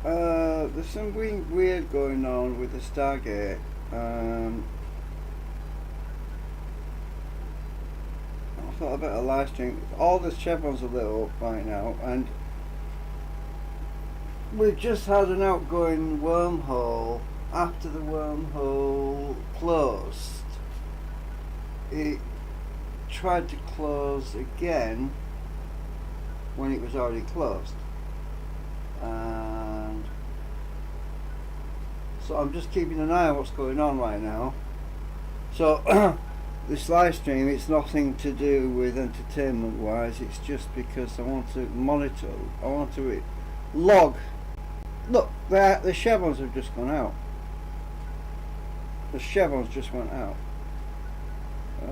Oh. There's something weird going on with the Stargate. I thought I'd better live stream. All the chevrons are lit up right now, and we've just had an outgoing wormhole. After the wormhole closed, it tried to close again when it was already closed, and so I'm just keeping an eye on what's going on right now. So this live stream, it's nothing to do with entertainment wise, it's just because I want to monitor, I want to log. Look, the chevrons have just gone out. The chevrons just went out. I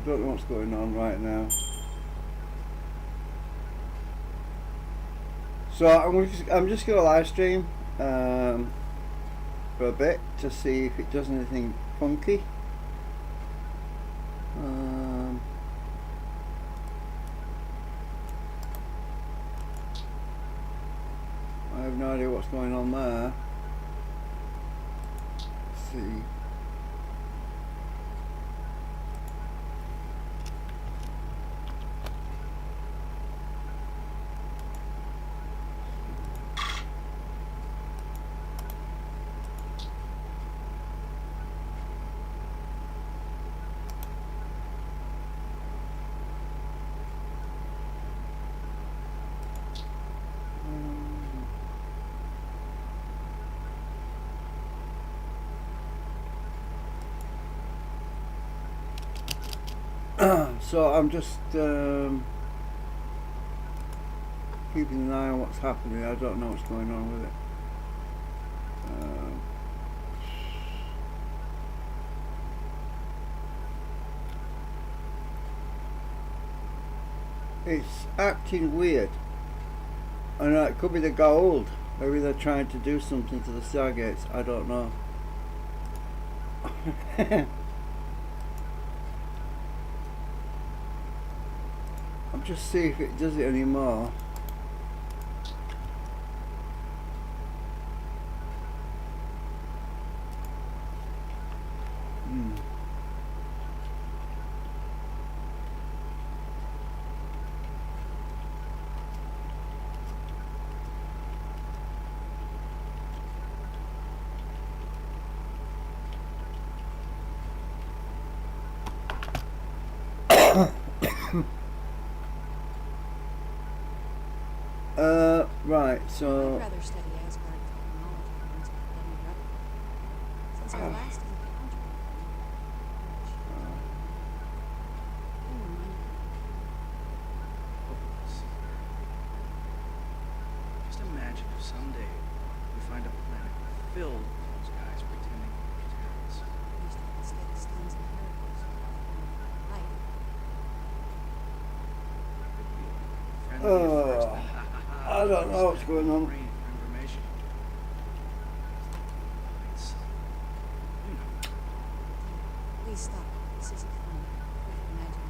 don't know what's going on right now. So I'm just going to live stream for a bit to see if it does anything funky. I have no idea what's going on there. Let's see. So I'm just keeping an eye on what's happening. I don't know what's going on with it. It's acting weird, and it could be the Gaul'd. Maybe they're trying to do something to the Stargates. I don't know. I'll just see if it does it anymore. Right, so I'd rather study Asgard technology once my bloody brother. Since our last encounter with Just imagine if someday we find a planet filled with those guys pretending to be terrorists. Used to instead of stones and miracles. Light. I don't know what's going on. Please stop. This isn't fun. Imagine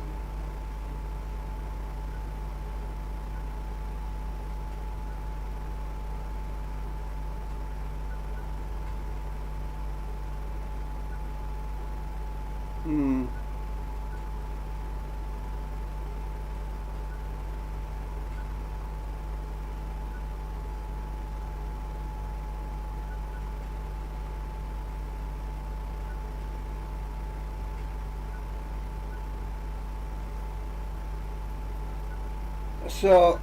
So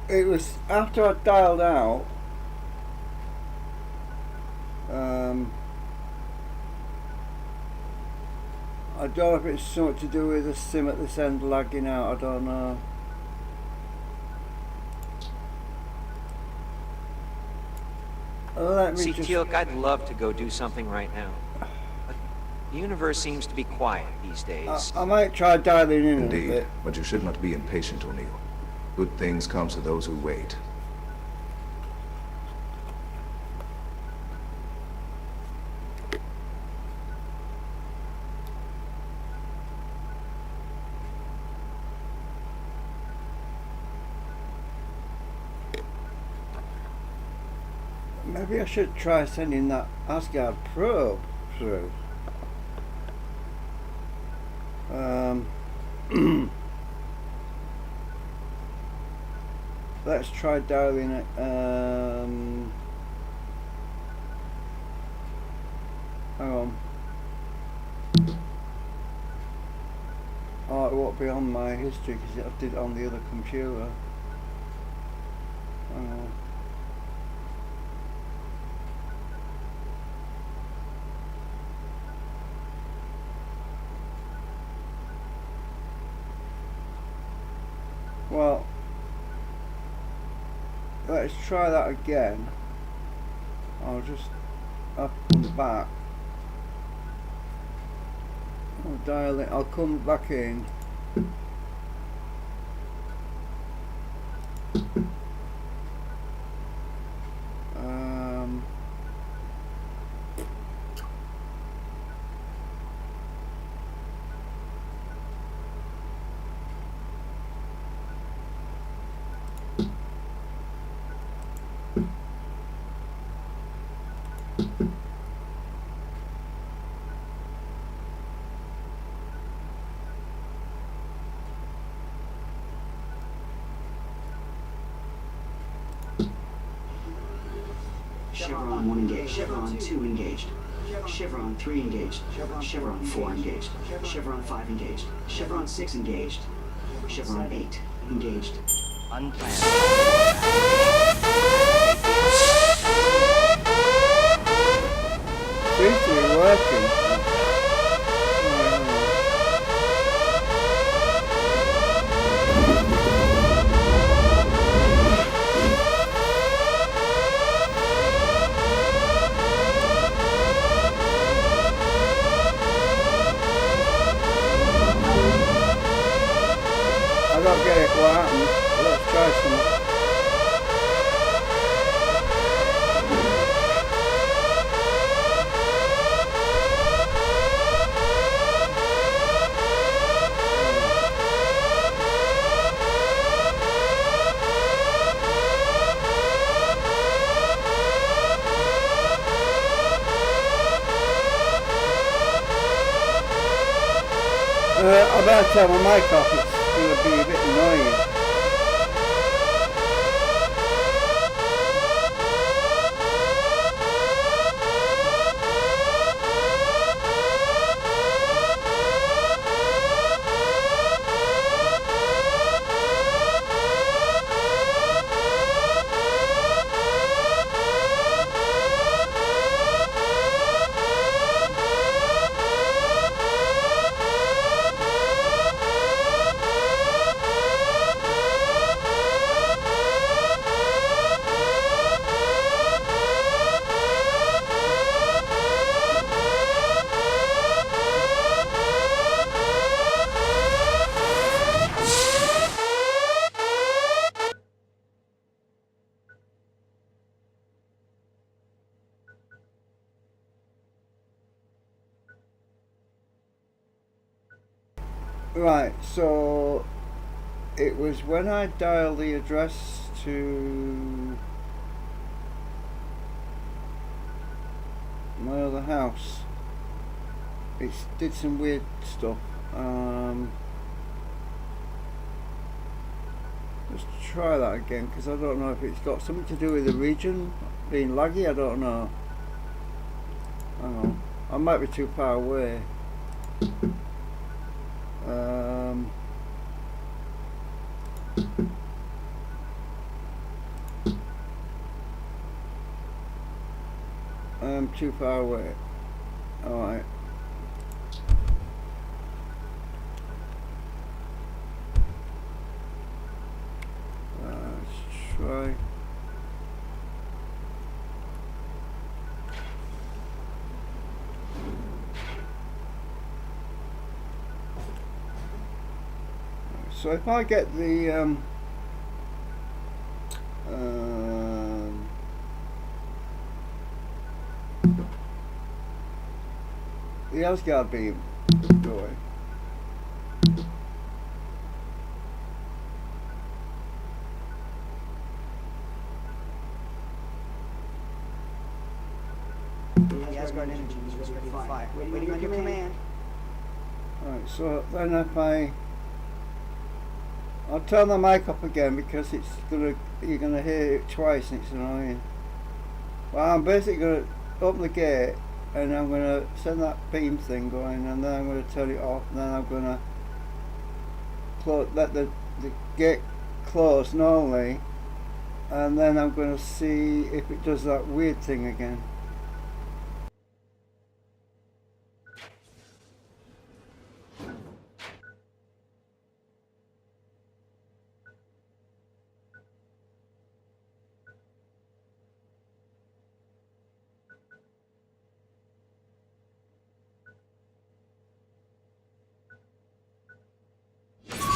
it was after I dialed out. I don't know if it's something to do with the sim at this end lagging out. I don't know. Let me See, just... Teal'c, I'd love to go do something right now. But the universe seems to be quiet these days. I might try dialing in a Indeed, bit. but you should not be impatient, O'Neill. Good things come to those who wait. Maybe I should try sending that Asgard probe through. Let's try dialing it. Hang on. Oh, it won't be on my history because I did it on the other computer. Hang on. Well, let's try that again. I'll just up and back. I'll dial it. I'll come back in. Chevron 1 engaged. Chevron 2 engaged. Chevron 3 engaged. Chevron 4 engaged. Chevron 5 engaged. Chevron 6 engaged. Chevron 8 engaged. Unplanned. Seems to be working. I don't get it, what happened? Let's try some. I better turn my mic off, it's going to be a bit annoying. Right, so it was when I dialed the address to my other house, it did some weird stuff. Let's try that again because I don't know if it's got something to do with the region being laggy, I don't know. Hang on, I might be too far away. I'm too far away. Alright. Let's try. So if I get the Asgard beam going. Asgard energy is ready to fire. Waiting on your command. Right, so then if I'll turn the mic up again because you're gonna hear it twice and it's annoying. Well, I'm basically gonna open the gate and I'm gonna send that beam thing going, and then I'm gonna turn it off, and then I'm gonna let the gate close normally, and then I'm gonna see if it does that weird thing again.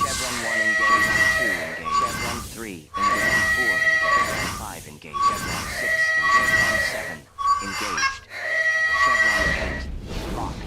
Chevron 1 engaged, 2 engaged, Chevron 3 engaged, 4 engaged, 5 engaged, Chevron 6 and Chevron 7 engaged, Chevron 8 locked.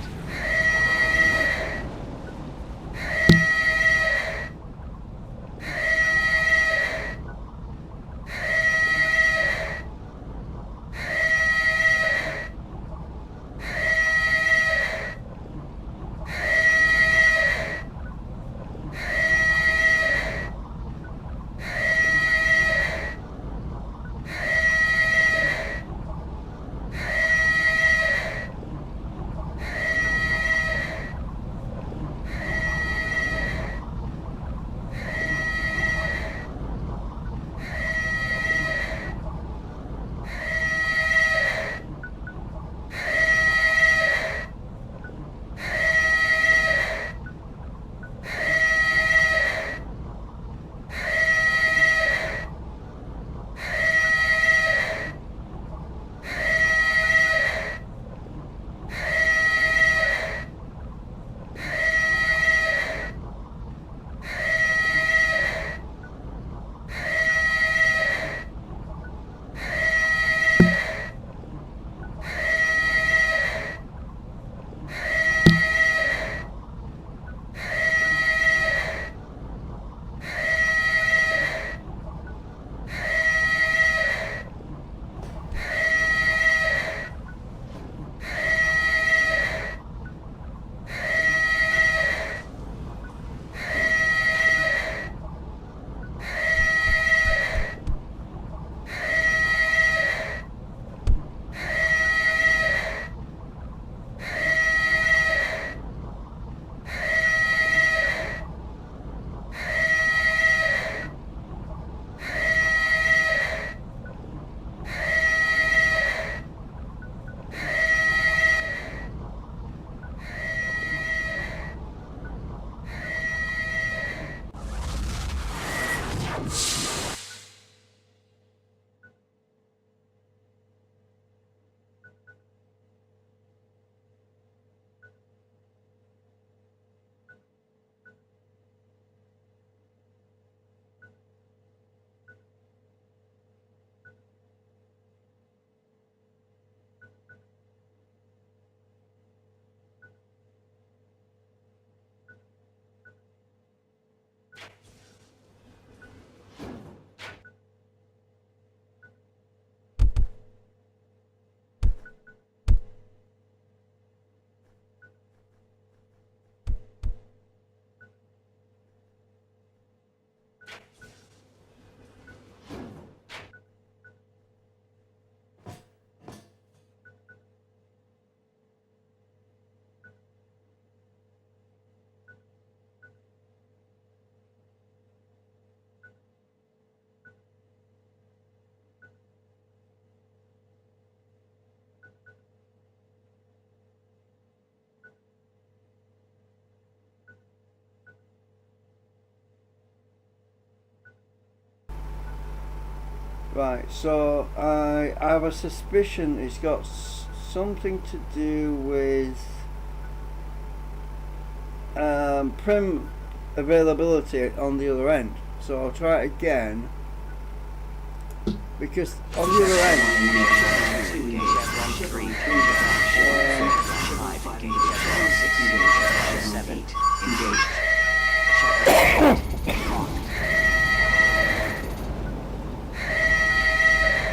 Right, so I have a suspicion it's got something to do with prim availability on the other end. So I'll try it again, because on the other end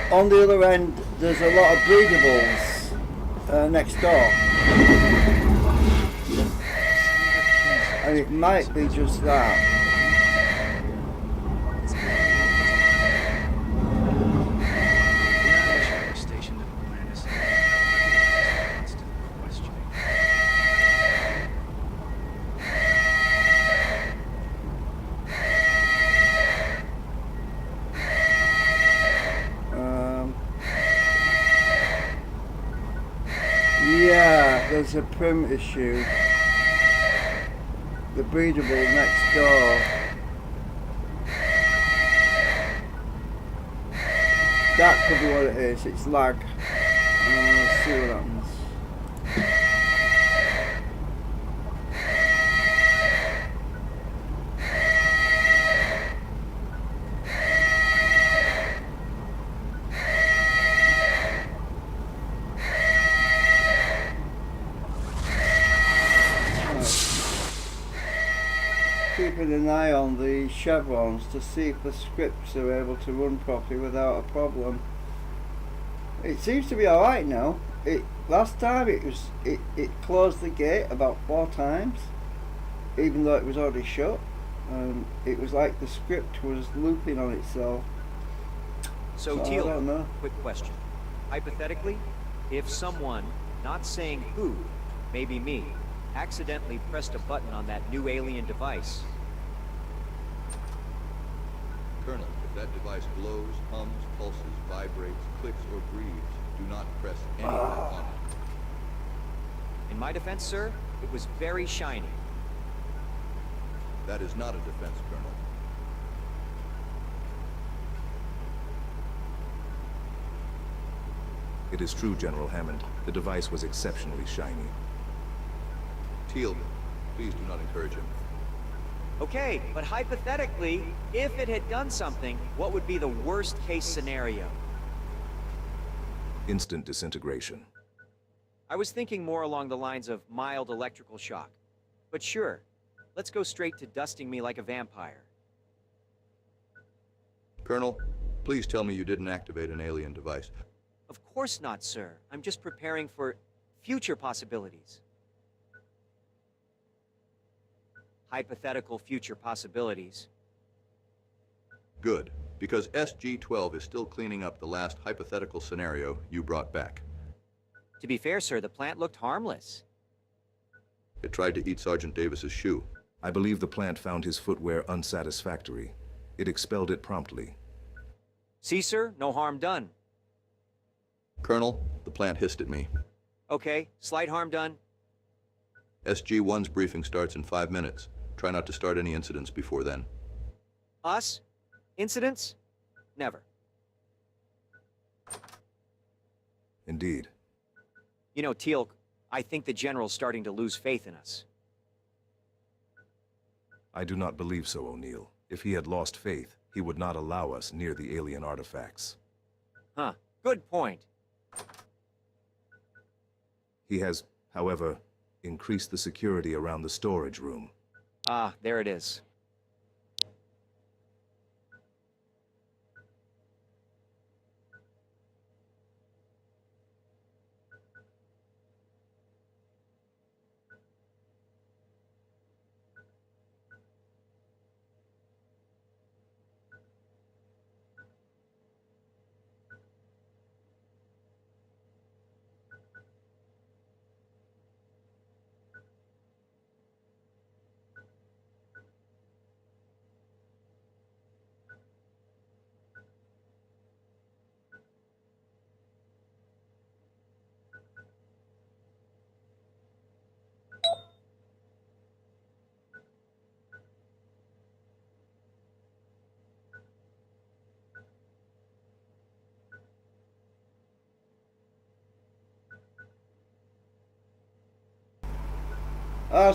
on the other end there's a lot of breathables next door. And it might be just that. We're stationed at Atlantis. Constant questioning. Yeah, there's a prim issue. The breedable next door. That could be what it is. It's lag. Let's see what happens. Keeping an eye on the chevrons to see if the scripts are able to run properly without a problem. It seems to be alright now. Last time it closed the gate about 4 times, even though it was already shut. It was like the script was looping on itself. So, I Teal, don't know. quick question. Hypothetically, if someone, not saying who, maybe me, accidentally pressed a button on that new alien device. Colonel, if that device glows, hums, pulses, vibrates, clicks, or breathes, do not press any on it. In my defense, sir, it was very shiny. That is not a defense, Colonel. It is true, General Hammond. The device was exceptionally shiny. Teal, please do not encourage him. Okay, but hypothetically, if it had done something, what would be the worst case scenario? Instant disintegration. I was thinking more along the lines of mild electrical shock. But sure, let's go straight to dusting me like a vampire. Colonel, please tell me you didn't activate an alien device. Of course not, sir. I'm just preparing for future possibilities. Hypothetical future possibilities. Good, because SG-12 is still cleaning up the last hypothetical scenario you brought back. To be fair, sir, the plant looked harmless. It tried to eat Sergeant Davis's shoe. I believe the plant found his footwear unsatisfactory. It expelled it promptly. See, sir? No harm done. Colonel, the plant hissed at me. Okay, slight harm done. SG-1's briefing starts in 5 minutes. Try not to start any incidents before then. Us? Incidents? Never. Indeed. You know, Teal, I think the General's starting to lose faith in us. I do not believe so, O'Neill. If he had lost faith, he would not allow us near the alien artifacts. Huh. Good point. He has, however, increased the security around the storage room. Ah, there it is.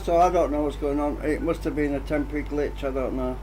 So I don't know what's going on. It must have been a temporary glitch, I don't know.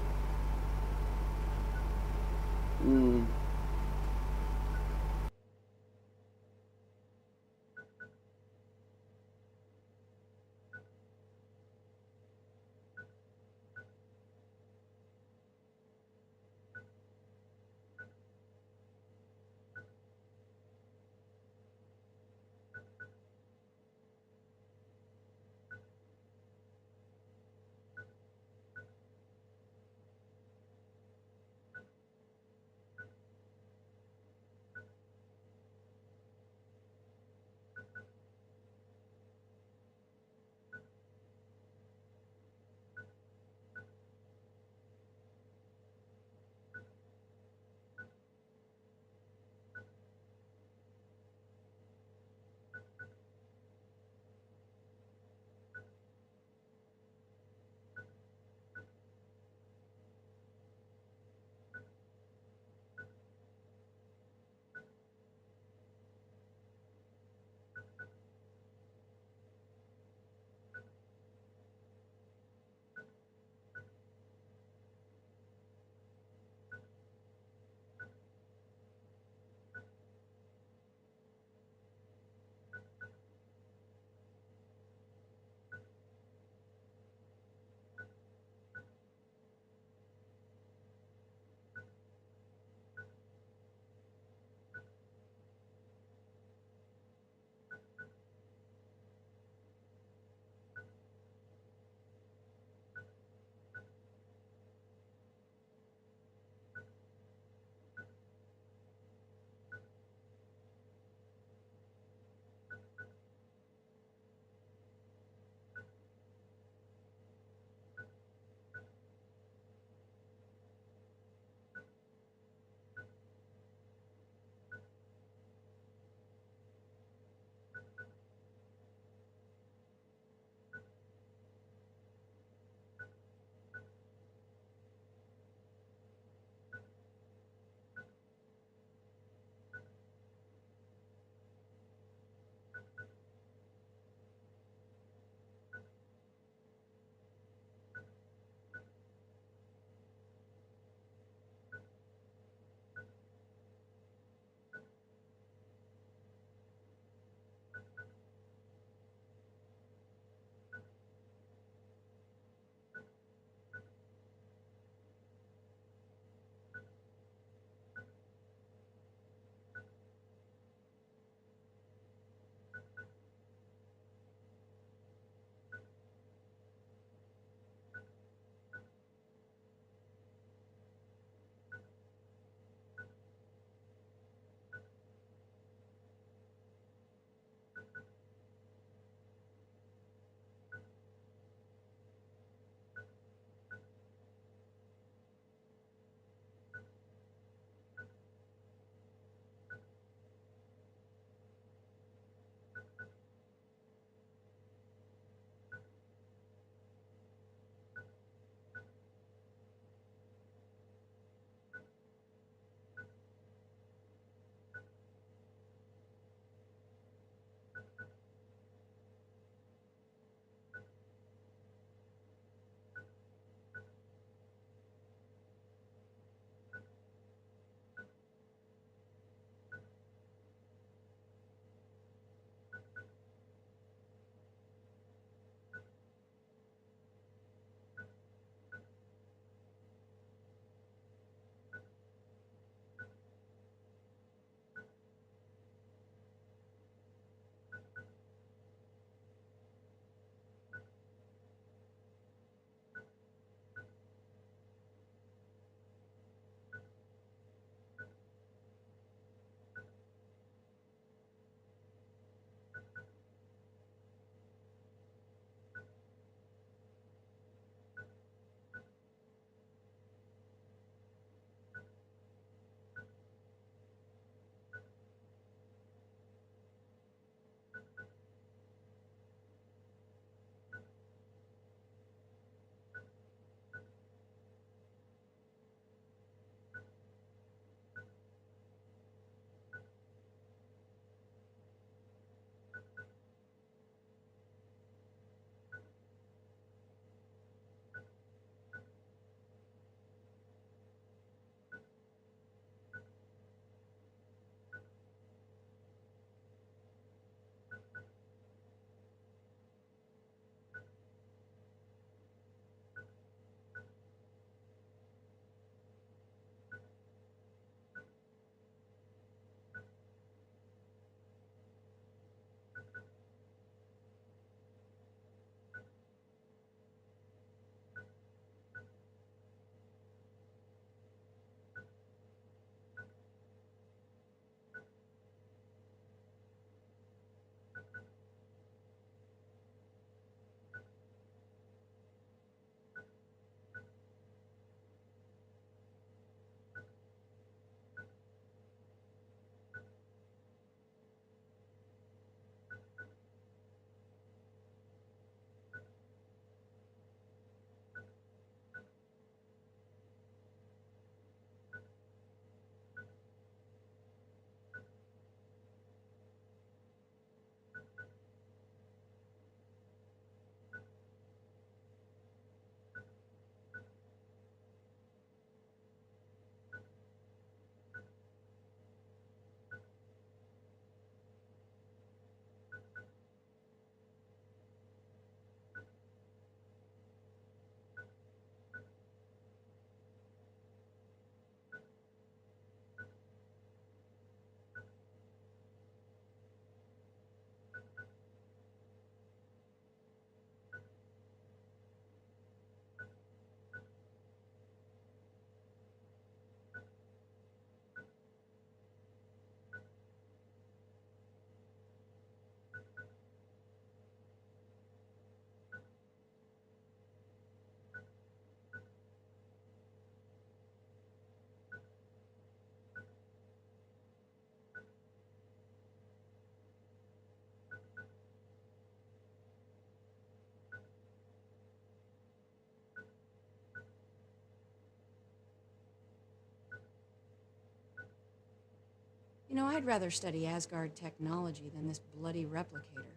You know, I'd rather study Asgard technology than this bloody replicator.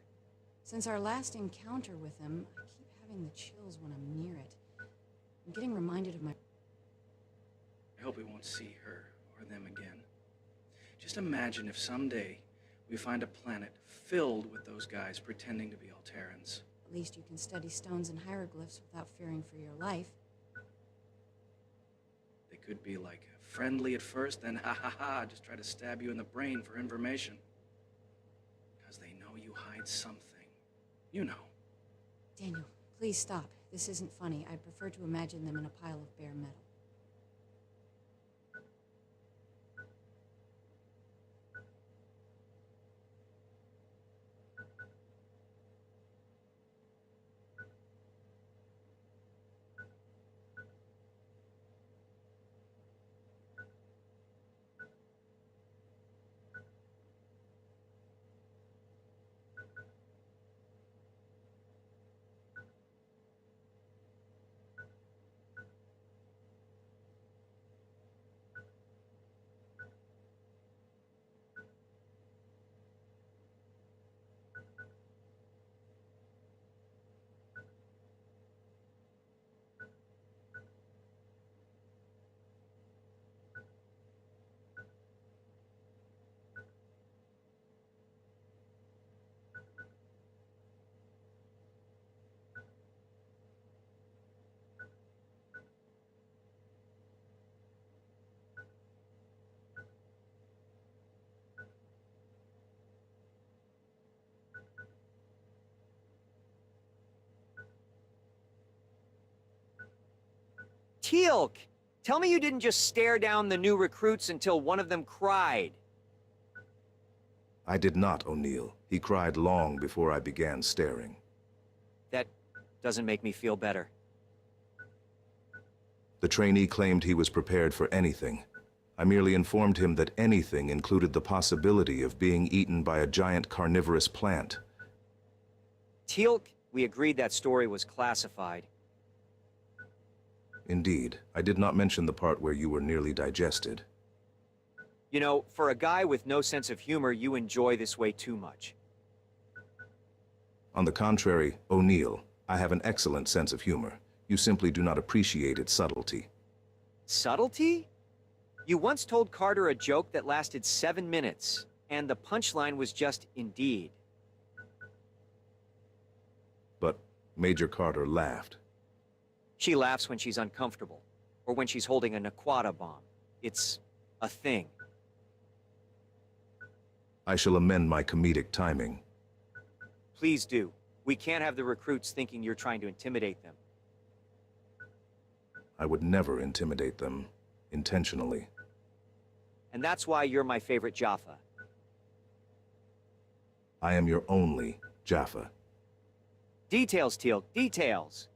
Since our last encounter with him, I keep having the chills when I'm near it. I'm getting reminded of my... I hope we won't see her or them again. Just imagine if someday we find a planet filled with those guys pretending to be Alterans. At least you can study stones and hieroglyphs without fearing for your life. They could be like friendly at first, then ha ha ha, just try to stab you in the brain for information. Because they know you hide something. You know. Daniel, please stop. This isn't funny. I prefer to imagine them in a pile of bare metal. Teal'c! Tell me you didn't just stare down the new recruits until one of them cried. I did not, O'Neill. He cried long before I began staring. That doesn't make me feel better. The trainee claimed he was prepared for anything. I merely informed him that anything included the possibility of being eaten by a giant carnivorous plant. Teal'c, we agreed that story was classified. Indeed, I did not mention the part where you were nearly digested. You know, for a guy with no sense of humor, you enjoy this way too much. On the contrary, O'Neill, I have an excellent sense of humor. You simply do not appreciate its subtlety. Subtlety? You once told Carter a joke that lasted 7 minutes, and the punchline was just indeed. But Major Carter laughed. She laughs when she's uncomfortable, or when she's holding a Naquata bomb. It's a thing. I shall amend my comedic timing. Please do. We can't have the recruits thinking you're trying to intimidate them. I would never intimidate them, intentionally. And that's why you're my favorite Jaffa. I am your only Jaffa. Details, Teal'c, details!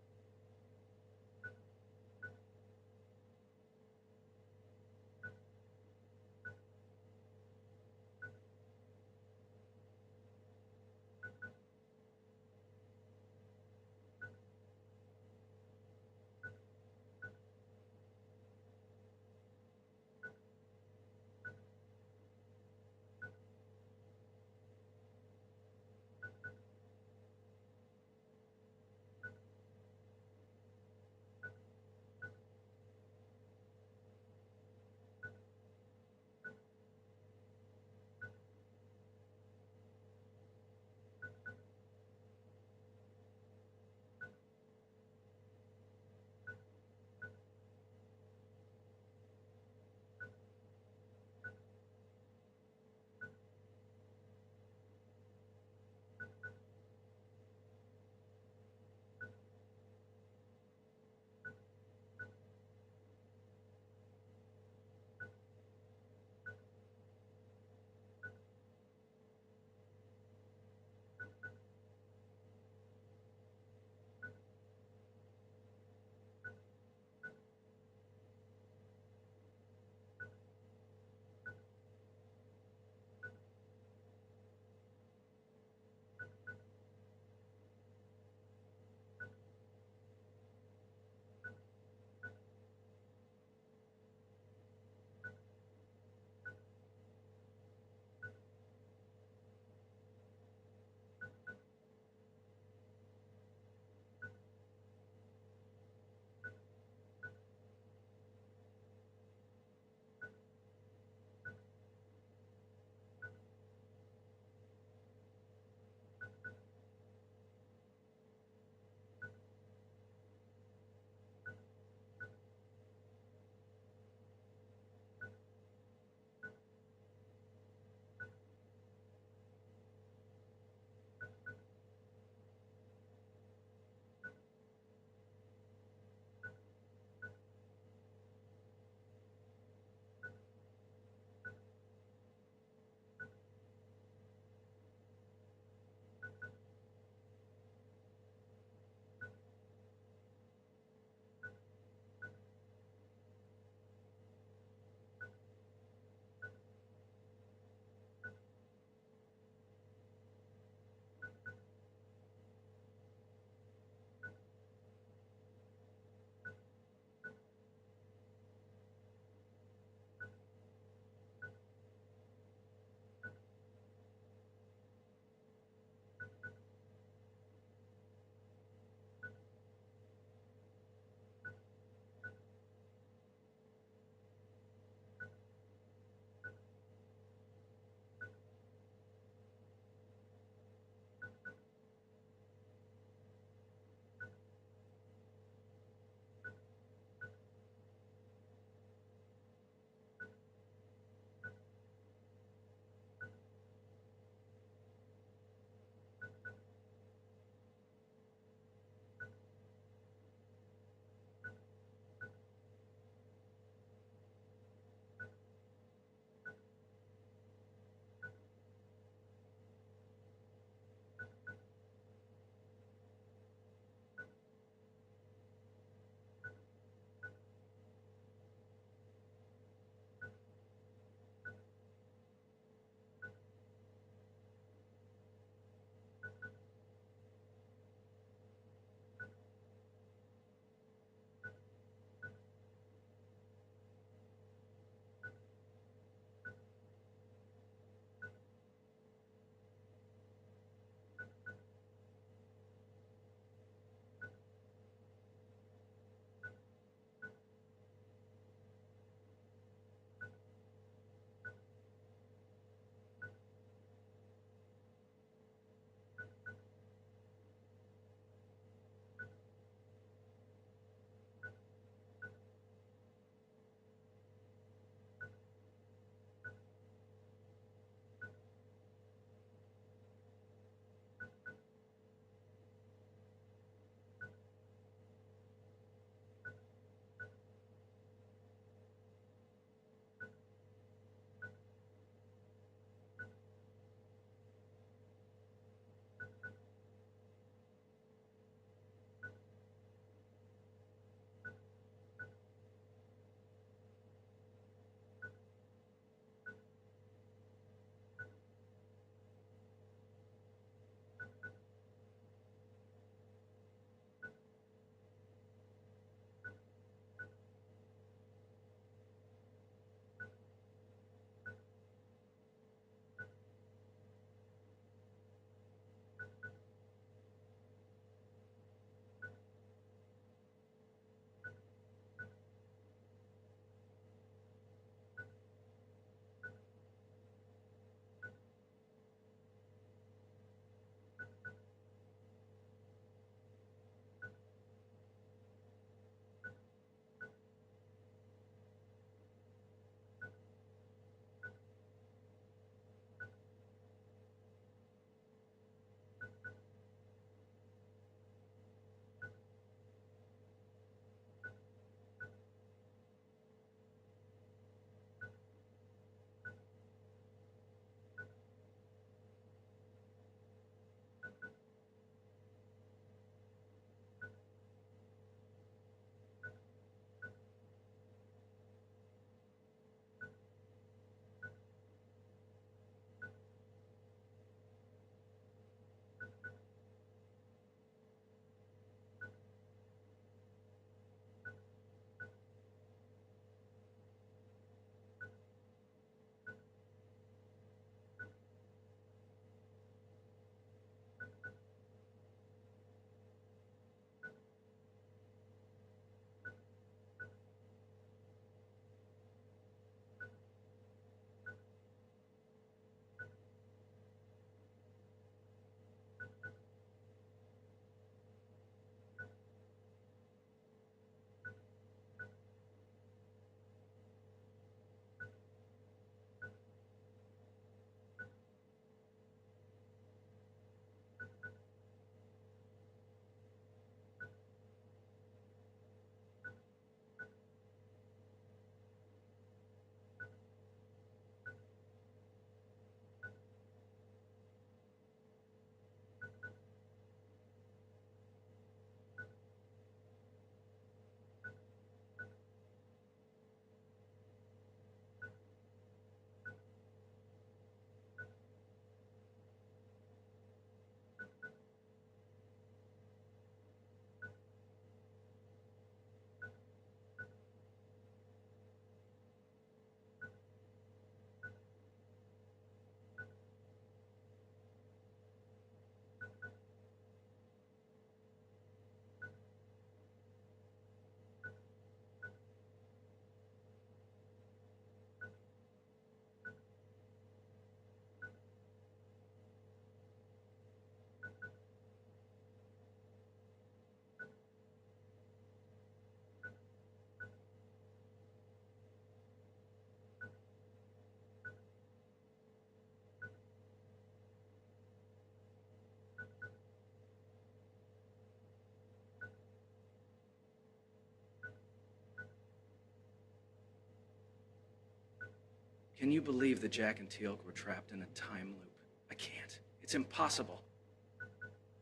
Can you believe that Jack and Teal'c were trapped in a time loop? I can't. It's impossible.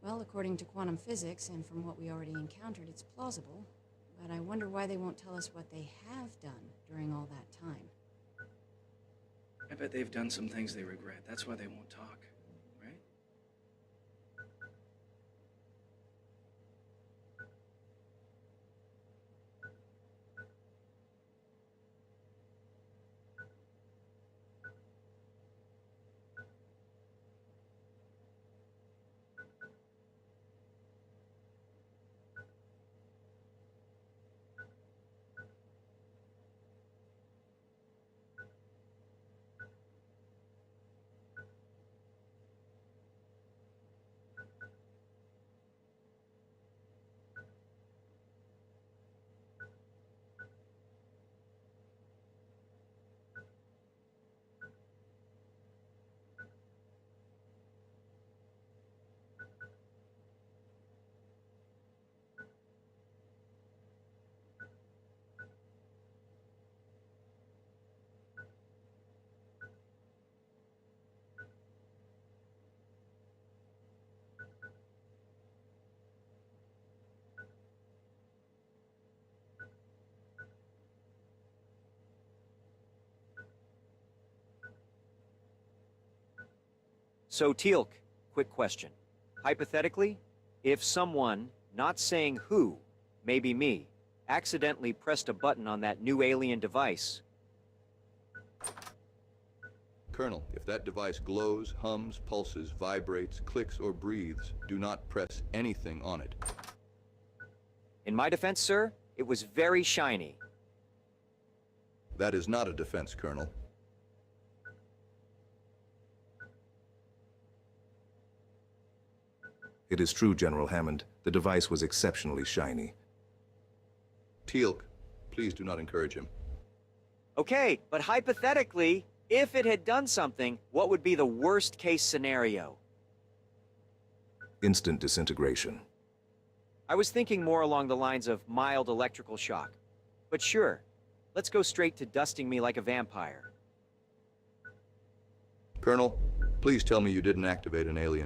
Well, according to quantum physics, and from what we already encountered, it's plausible. But I wonder why they won't tell us what they have done during all that time. I bet they've done some things they regret. That's why they won't talk, right? So, Teal'c, quick question. Hypothetically, if someone, not saying who, maybe me, accidentally pressed a button on that new alien device. Colonel, if that device glows, hums, pulses, vibrates, clicks, or breathes, do not press anything on it. In my defense, sir, it was very shiny. That is not a defense, Colonel. It is true, General Hammond. The device was exceptionally shiny. Teal'c, please do not encourage him. Okay, but hypothetically, if it had done something, what would be the worst case scenario? Instant disintegration. I was thinking more along the lines of mild electrical shock. But sure, let's go straight to dusting me like a vampire. Colonel, please tell me you didn't activate an alien